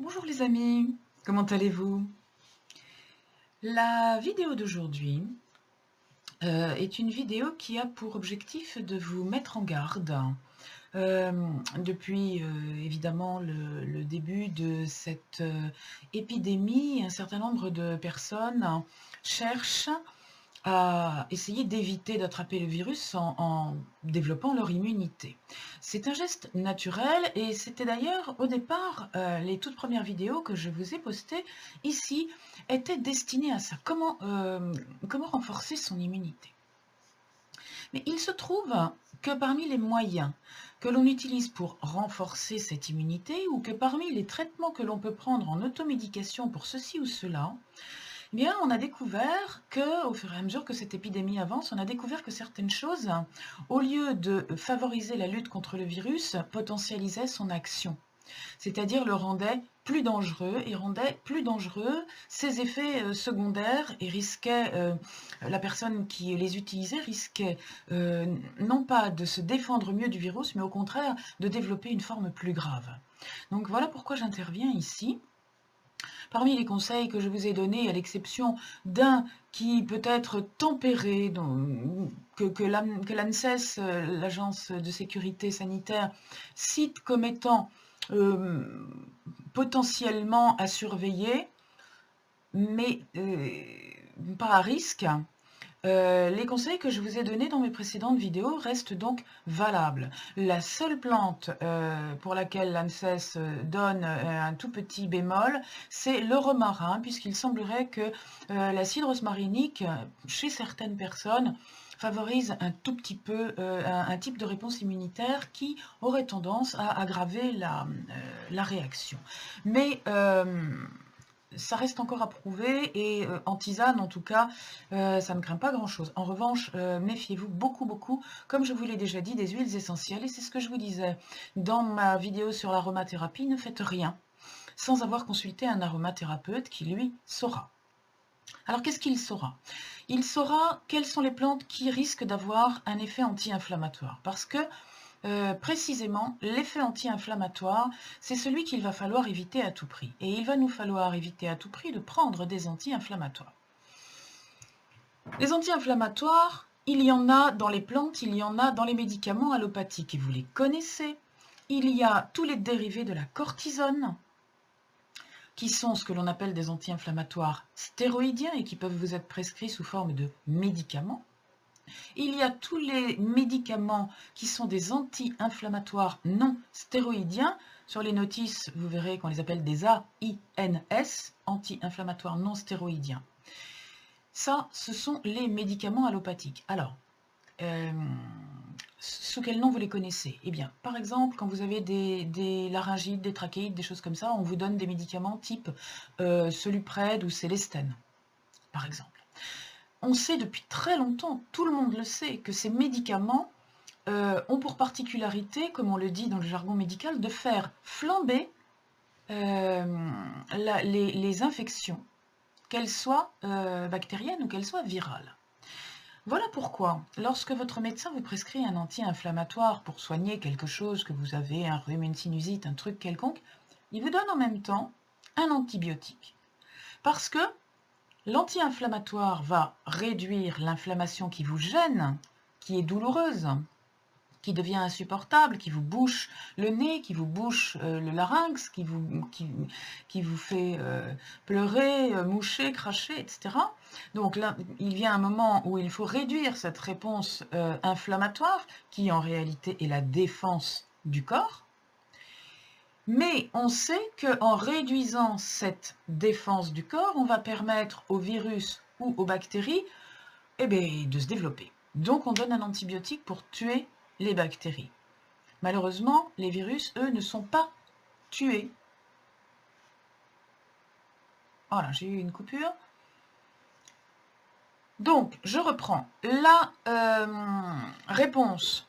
Bonjour les amis, comment allez-vous? La vidéo d'aujourd'hui est une vidéo qui a pour objectif de vous mettre en garde. Depuis évidemment le début de cette épidémie, un certain nombre de personnes cherchent à essayer d'éviter d'attraper le virus en développant leur immunité. C'est un geste naturel et c'était d'ailleurs au départ, les toutes premières vidéos que je vous ai postées ici étaient destinées à ça. Comment renforcer son immunité? Mais il se trouve que parmi les moyens que l'on utilise pour renforcer cette immunité ou que parmi les traitements que l'on peut prendre en automédication pour ceci ou cela, eh bien, on a découvert que, au fur et à mesure que cette épidémie avance, on a découvert que certaines choses, au lieu de favoriser la lutte contre le virus, potentialisaient son action. C'est-à-dire le rendaient plus dangereux et rendaient plus dangereux ses effets secondaires et risquait, la personne qui les utilisait risquait non pas de se défendre mieux du virus, mais au contraire de développer une forme plus grave. Donc voilà pourquoi j'interviens ici. Parmi les conseils que je vous ai donnés, à l'exception d'un qui peut être tempéré, que l'ANSES, l'Agence de sécurité sanitaire, cite comme étant potentiellement à surveiller, mais pas à risque, les conseils que je vous ai donnés dans mes précédentes vidéos restent donc valables. La seule plante pour laquelle l'ANSES donne un tout petit bémol, c'est le romarin, puisqu'il semblerait que l'acide rosmarinique, chez certaines personnes, favorise un tout petit peu un type de réponse immunitaire qui aurait tendance à aggraver la réaction. Mais ça reste encore à prouver et en tisane, en tout cas, ça ne craint pas grand-chose. En revanche, méfiez-vous beaucoup, comme je vous l'ai déjà dit, des huiles essentielles. Et c'est ce que je vous disais dans ma vidéo sur l'aromathérapie. Ne faites rien sans avoir consulté un aromathérapeute qui, lui, saura. Alors, qu'est-ce qu'il saura? Il saura quelles sont les plantes qui risquent d'avoir un effet anti-inflammatoire. Parce que précisément, l'effet anti-inflammatoire, c'est celui qu'il va falloir éviter à tout prix. Et il va nous falloir éviter à tout prix de prendre des anti-inflammatoires. Les anti-inflammatoires, il y en a dans les plantes, il y en a dans les médicaments allopathiques, et vous les connaissez. Il y a tous les dérivés de la cortisone, qui sont ce que l'on appelle des anti-inflammatoires stéroïdiens et qui peuvent vous être prescrits sous forme de médicaments. Il y a tous les médicaments qui sont des anti-inflammatoires non stéroïdiens. Sur les notices, vous verrez qu'on les appelle des AINS, anti-inflammatoires non stéroïdiens. Ça, ce sont les médicaments allopathiques. Alors, sous quel nom vous les connaissez? Eh bien, par exemple, quand vous avez des laryngites, des trachéites, des choses comme ça, on vous donne des médicaments type Solupred ou Célestane, par exemple. On sait depuis très longtemps, tout le monde le sait, que ces médicaments ont pour particularité, comme on le dit dans le jargon médical, de faire flamber les infections, qu'elles soient bactériennes ou qu'elles soient virales. Voilà pourquoi, lorsque votre médecin vous prescrit un anti-inflammatoire pour soigner quelque chose, que vous avez, un rhume, une sinusite, un truc quelconque, il vous donne en même temps un antibiotique. Parce que l'anti-inflammatoire va réduire l'inflammation qui vous gêne, qui est douloureuse, qui devient insupportable, qui vous bouche le nez, qui vous bouche le larynx, qui vous fait pleurer, moucher, cracher, etc. Donc là, il vient un moment où il faut réduire cette réponse inflammatoire, qui en réalité est la défense du corps. Mais on sait qu'en réduisant cette défense du corps, on va permettre au virus ou aux bactéries de se développer. Donc on donne un antibiotique pour tuer les bactéries. Malheureusement, les virus, eux, ne sont pas tués. Voilà, j'ai eu une coupure. Donc, je reprends. La réponse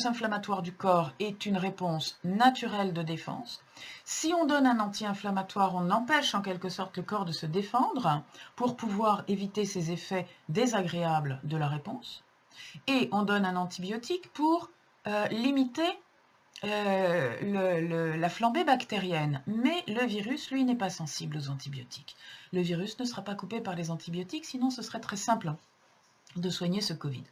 inflammatoire du corps est une réponse naturelle de défense. Si on donne un anti-inflammatoire, on empêche en quelque sorte le corps de se défendre pour pouvoir éviter ces effets désagréables de la réponse. Et on donne un antibiotique pour limiter la flambée bactérienne. Mais le virus, lui, n'est pas sensible aux antibiotiques. Le virus ne sera pas coupé par les antibiotiques, sinon ce serait très simple de soigner ce Covid.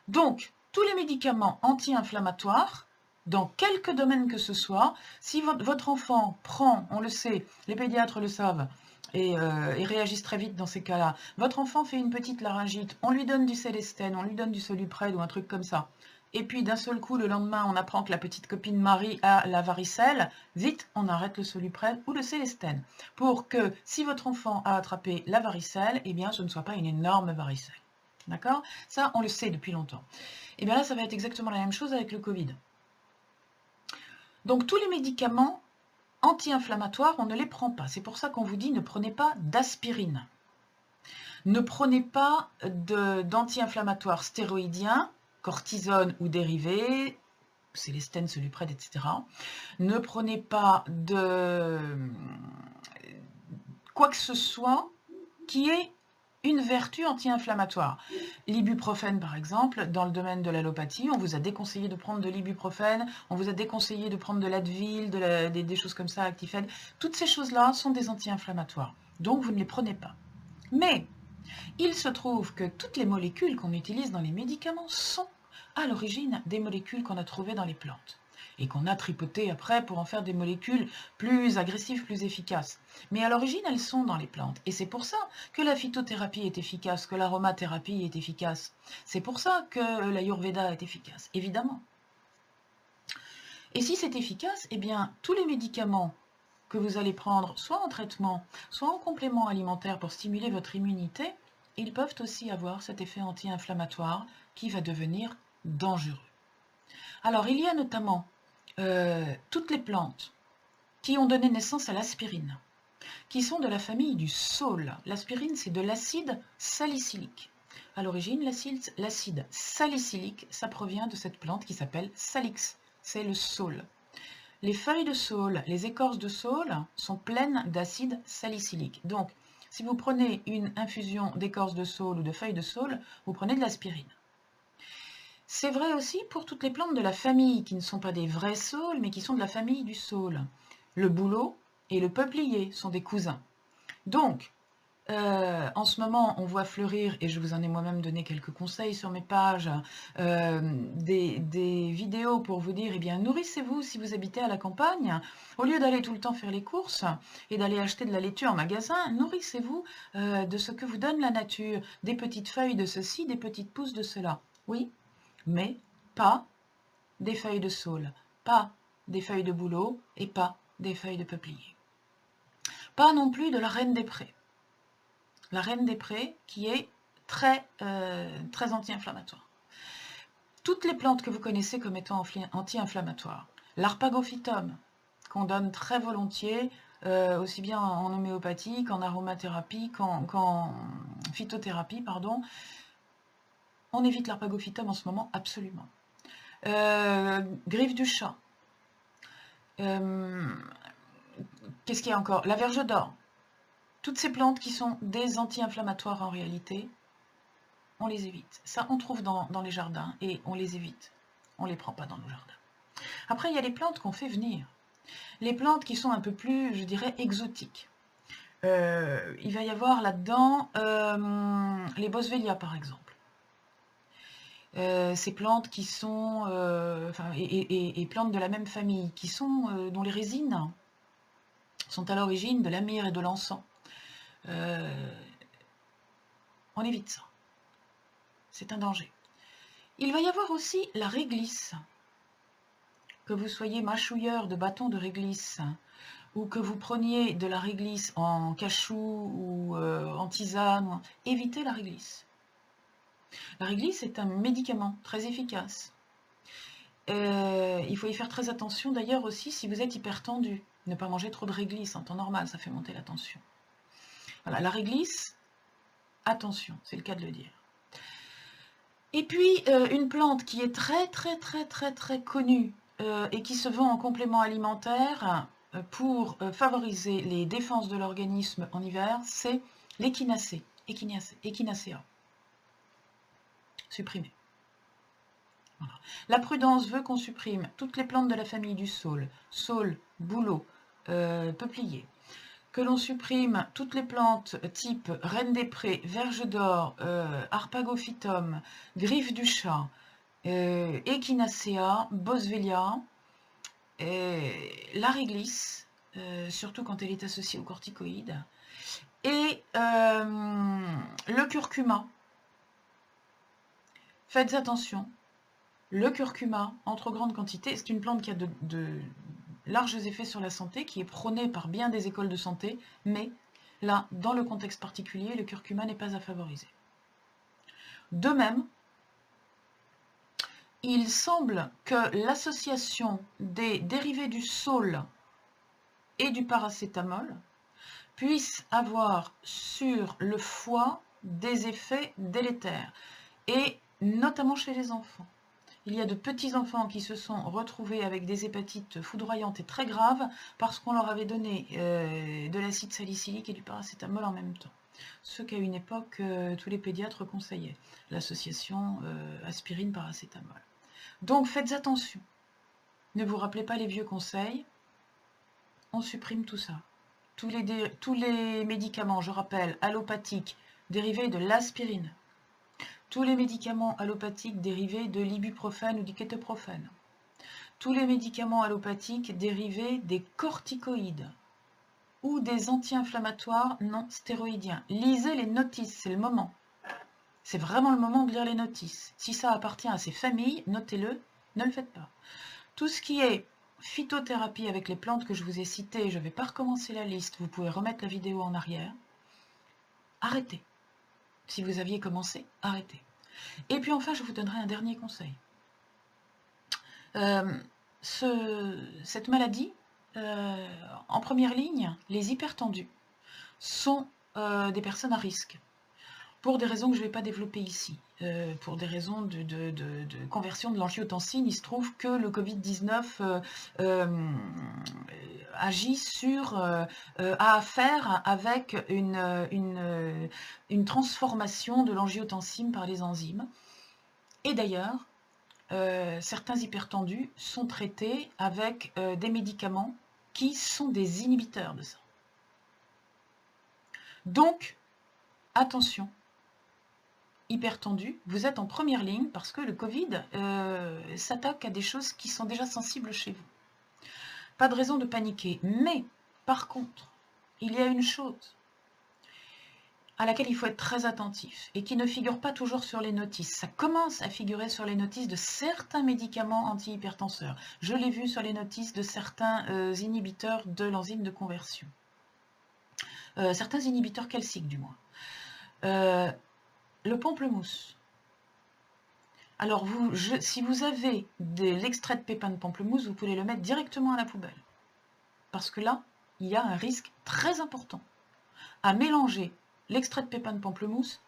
Donc, tous les médicaments anti-inflammatoires, dans quelque domaine que ce soit, si votre enfant prend, on le sait, les pédiatres le savent, et réagissent très vite dans ces cas-là, votre enfant fait une petite laryngite, on lui donne du Célestène, on lui donne du Soluprède ou un truc comme ça, et puis d'un seul coup, le lendemain, on apprend que la petite copine Marie a la varicelle, vite, on arrête le Soluprède ou le Célestène, pour que si votre enfant a attrapé la varicelle, eh bien, ce ne soit pas une énorme varicelle. D'accord? Ça, on le sait depuis longtemps. Et bien là, ça va être exactement la même chose avec le Covid. Donc, tous les médicaments anti-inflammatoires, on ne les prend pas. C'est pour ça qu'on vous dit ne prenez pas d'aspirine. Ne prenez pas d'anti-inflammatoires stéroïdiens, cortisone ou dérivés, Célestène, Soluprède, etc. Ne prenez pas de quoi que ce soit qui ait une vertu anti-inflammatoire. L'ibuprofène, par exemple, dans le domaine de l'allopathie, on vous a déconseillé de prendre de l'ibuprofène, on vous a déconseillé de prendre de l'Advil, des choses comme ça, Actifed. Toutes ces choses-là sont des anti-inflammatoires, donc vous ne les prenez pas. Mais il se trouve que toutes les molécules qu'on utilise dans les médicaments sont à l'origine des molécules qu'on a trouvées dans les plantes et qu'on a tripotées après pour en faire des molécules plus agressives, plus efficaces. Mais à l'origine, elles sont dans les plantes. Et c'est pour ça que la phytothérapie est efficace, que l'aromathérapie est efficace. C'est pour ça que l'Ayurveda est efficace, évidemment. Et si c'est efficace, eh bien, tous les médicaments que vous allez prendre, soit en traitement, soit en complément alimentaire pour stimuler votre immunité, ils peuvent aussi avoir cet effet anti-inflammatoire qui va devenir dangereux. Alors, il y a notamment toutes les plantes qui ont donné naissance à l'aspirine, qui sont de la famille du saule. L'aspirine, c'est de l'acide salicylique. À l'origine, l'acide salicylique, ça provient de cette plante qui s'appelle Salix. C'est le saule. Les feuilles de saule, les écorces de saule sont pleines d'acide salicylique. Donc, si vous prenez une infusion d'écorce de saule ou de feuilles de saule, vous prenez de l'aspirine. C'est vrai aussi pour toutes les plantes de la famille, qui ne sont pas des vrais saules, mais qui sont de la famille du saule. Le bouleau et le peuplier sont des cousins. Donc, en ce moment, on voit fleurir, et je vous en ai moi-même donné quelques conseils sur mes pages, des vidéos pour vous dire, eh bien, nourrissez-vous si vous habitez à la campagne. Au lieu d'aller tout le temps faire les courses et d'aller acheter de la laitue en magasin, nourrissez-vous de ce que vous donne la nature. Des petites feuilles de ceci, des petites pousses de cela. Oui, mais pas des feuilles de saule, pas des feuilles de bouleau et pas des feuilles de peuplier. Pas non plus de la reine des prés. La reine des prés qui est très anti-inflammatoire. Toutes les plantes que vous connaissez comme étant anti-inflammatoires. L'arpagophytum, qu'on donne très volontiers, aussi bien en homéopathie qu'en aromathérapie, qu'en phytothérapie, pardon. On évite l'arpagophytum en ce moment, absolument. Griffe du chat. Qu'est-ce qu'il y a encore? La verge d'or. Toutes ces plantes qui sont des anti-inflammatoires en réalité, on les évite. Ça, on trouve dans les jardins et on les évite. On ne les prend pas dans nos jardins. Après, il y a les plantes qu'on fait venir. Les plantes qui sont un peu plus, je dirais, exotiques. Il va y avoir là-dedans les boswellia, par exemple. Ces plantes qui sont, et plantes de la même famille, qui sont, dont les résines sont à l'origine de la myrrhe et de l'encens. On évite ça. C'est un danger. Il va y avoir aussi la réglisse. Que vous soyez mâchouilleur de bâtons de réglisse ou que vous preniez de la réglisse en cachou ou en tisane, évitez la réglisse. La réglisse est un médicament très efficace. Il faut y faire très attention d'ailleurs aussi si vous êtes hypertendu. Ne pas manger trop de réglisse en temps normal, ça fait monter la tension. Voilà, la réglisse, attention, c'est le cas de le dire. Et puis, une plante qui est très connue et qui se vend en complément alimentaire pour favoriser les défenses de l'organisme en hiver, c'est l'échinacée. Echinacea. Supprimé. Voilà. La prudence veut qu'on supprime toutes les plantes de la famille du saule, saule, bouleau, peuplier. Que l'on supprime toutes les plantes type reine des prés, verge d'or, arpagophytum, griffe du chat, Echinacea, boswellia, la réglisse, surtout quand elle est associée aux corticoïdes, et le curcuma. Faites attention, le curcuma en trop grande quantité, c'est une plante qui a de larges effets sur la santé, qui est prônée par bien des écoles de santé, mais là, dans le contexte particulier, le curcuma n'est pas à favoriser. De même, il semble que l'association des dérivés du saule et du paracétamol puisse avoir sur le foie des effets délétères, et notamment chez les enfants. Il y a de petits enfants qui se sont retrouvés avec des hépatites foudroyantes et très graves parce qu'on leur avait donné de l'acide salicylique et du paracétamol en même temps. Ce qu'à une époque tous les pédiatres conseillaient, l'association aspirine-paracétamol. Donc faites attention, ne vous rappelez pas les vieux conseils, on supprime tout ça. Tous les médicaments, je rappelle, allopathiques, dérivés de l'aspirine, tous les médicaments allopathiques dérivés de l'ibuprofène ou du kétoprophène, tous les médicaments allopathiques dérivés des corticoïdes ou des anti-inflammatoires non stéroïdiens. Lisez les notices, c'est le moment. C'est vraiment le moment de lire les notices. Si ça appartient à ces familles, notez-le, ne le faites pas. Tout ce qui est phytothérapie avec les plantes que je vous ai citées, je ne vais pas recommencer la liste, vous pouvez remettre la vidéo en arrière. Arrêtez. Si vous aviez commencé, arrêtez. Et puis enfin, je vous donnerai un dernier conseil. Cette maladie, en première ligne, les hypertendus sont des personnes à risque. Pour des raisons que je ne vais pas développer ici, pour des raisons de conversion de l'angiotensine, il se trouve que le Covid-19 agit sur, a affaire avec une transformation de l'angiotensine par les enzymes. Et d'ailleurs, certains hypertendus sont traités avec des médicaments qui sont des inhibiteurs de ça. Donc, attention, hypertendu, vous êtes en première ligne parce que le Covid s'attaque à des choses qui sont déjà sensibles chez vous. Pas de raison de paniquer, mais par contre, il y a une chose à laquelle il faut être très attentif et qui ne figure pas toujours sur les notices. Ça commence à figurer sur les notices de certains médicaments antihypertenseurs. Je l'ai vu sur les notices de certains inhibiteurs de l'enzyme de conversion. Certains inhibiteurs calciques du moins. Le pamplemousse. Alors, si vous avez de l'extrait de pépins de pamplemousse, vous pouvez le mettre directement à la poubelle. Parce que là, il y a un risque très important à mélanger l'extrait de pépins de pamplemousse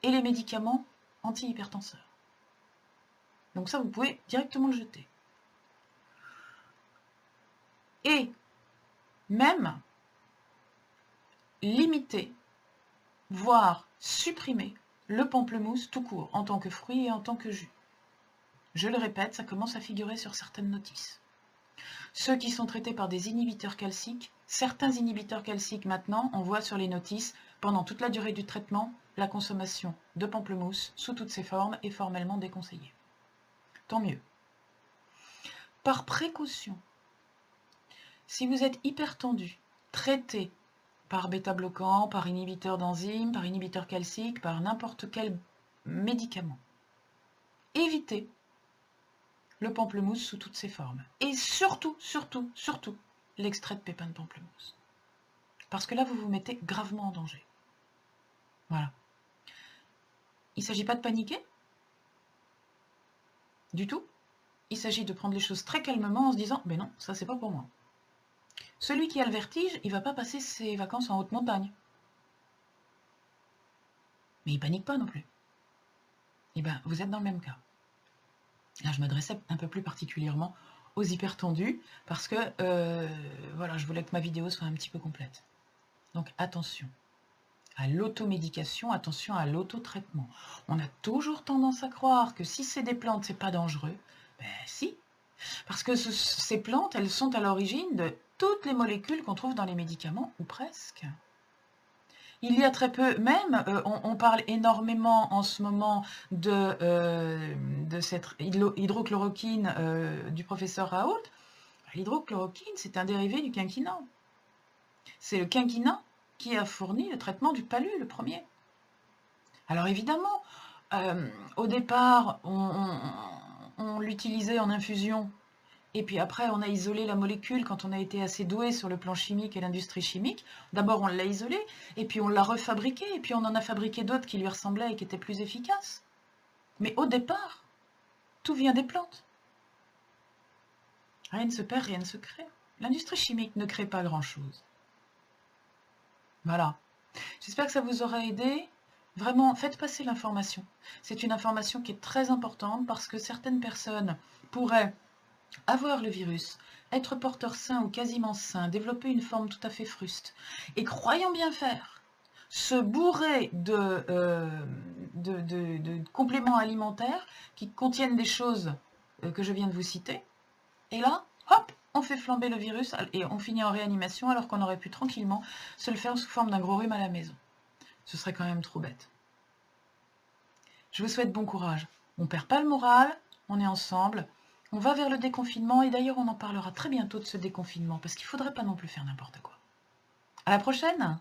et les médicaments antihypertenseurs. Donc ça, vous pouvez directement le jeter. Et même limiter, voire supprimer le pamplemousse tout court, en tant que fruit et en tant que jus. Je le répète, ça commence à figurer sur certaines notices. Ceux qui sont traités par des inhibiteurs calciques, certains inhibiteurs calciques maintenant, on voit sur les notices, pendant toute la durée du traitement, la consommation de pamplemousse sous toutes ses formes est formellement déconseillée. Tant mieux. Par précaution, si vous êtes hypertendu, traité par bêta-bloquant, par inhibiteur d'enzymes, par inhibiteur calcique, par n'importe quel médicament, évitez le pamplemousse sous toutes ses formes. Et surtout, surtout, surtout, l'extrait de pépins de pamplemousse. Parce que là, vous vous mettez gravement en danger. Voilà. Il ne s'agit pas de paniquer. Du tout. Il s'agit de prendre les choses très calmement en se disant « Mais non, ça c'est pas pour moi ». Celui qui a le vertige, il ne va pas passer ses vacances en haute montagne. Mais il ne panique pas non plus. Eh bien, vous êtes dans le même cas. Là, je m'adressais un peu plus particulièrement aux hypertendus parce que voilà, je voulais que ma vidéo soit un petit peu complète. Donc attention. à l'automédication, attention à l'autotraitement. On a toujours tendance à croire que si c'est des plantes, c'est pas dangereux. Ben si, parce que ces plantes, elles sont à l'origine de toutes les molécules qu'on trouve dans les médicaments, ou presque. Il y a très peu, même, on parle énormément en ce moment de cette hydrochloroquine du professeur Raoult. L'hydrochloroquine, c'est un dérivé du quinquina. C'est le quinquina qui a fourni le traitement du palu, le premier. Alors évidemment, au départ, on l'utilisait en infusion, et puis après, on a isolé la molécule quand on a été assez doué sur le plan chimique et l'industrie chimique. D'abord, on l'a isolée, et puis on l'a refabriquée, et puis on en a fabriqué d'autres qui lui ressemblaient et qui étaient plus efficaces. Mais au départ, tout vient des plantes. Rien ne se perd, rien ne se crée. L'industrie chimique ne crée pas grand-chose. Voilà. J'espère que ça vous aura aidé. Vraiment, faites passer l'information. C'est une information qui est très importante parce que certaines personnes pourraient avoir le virus, être porteur sain ou quasiment sain, développer une forme tout à fait fruste, et croyant bien faire, se bourrer de compléments alimentaires qui contiennent des choses que je viens de vous citer, et là, hop, on fait flamber le virus et on finit en réanimation alors qu'on aurait pu tranquillement se le faire sous forme d'un gros rhume à la maison. Ce serait quand même trop bête. Je vous souhaite bon courage. On ne perd pas le moral, on est ensemble, on va vers le déconfinement et d'ailleurs on en parlera très bientôt de ce déconfinement parce qu'il ne faudrait pas non plus faire n'importe quoi. À la prochaine!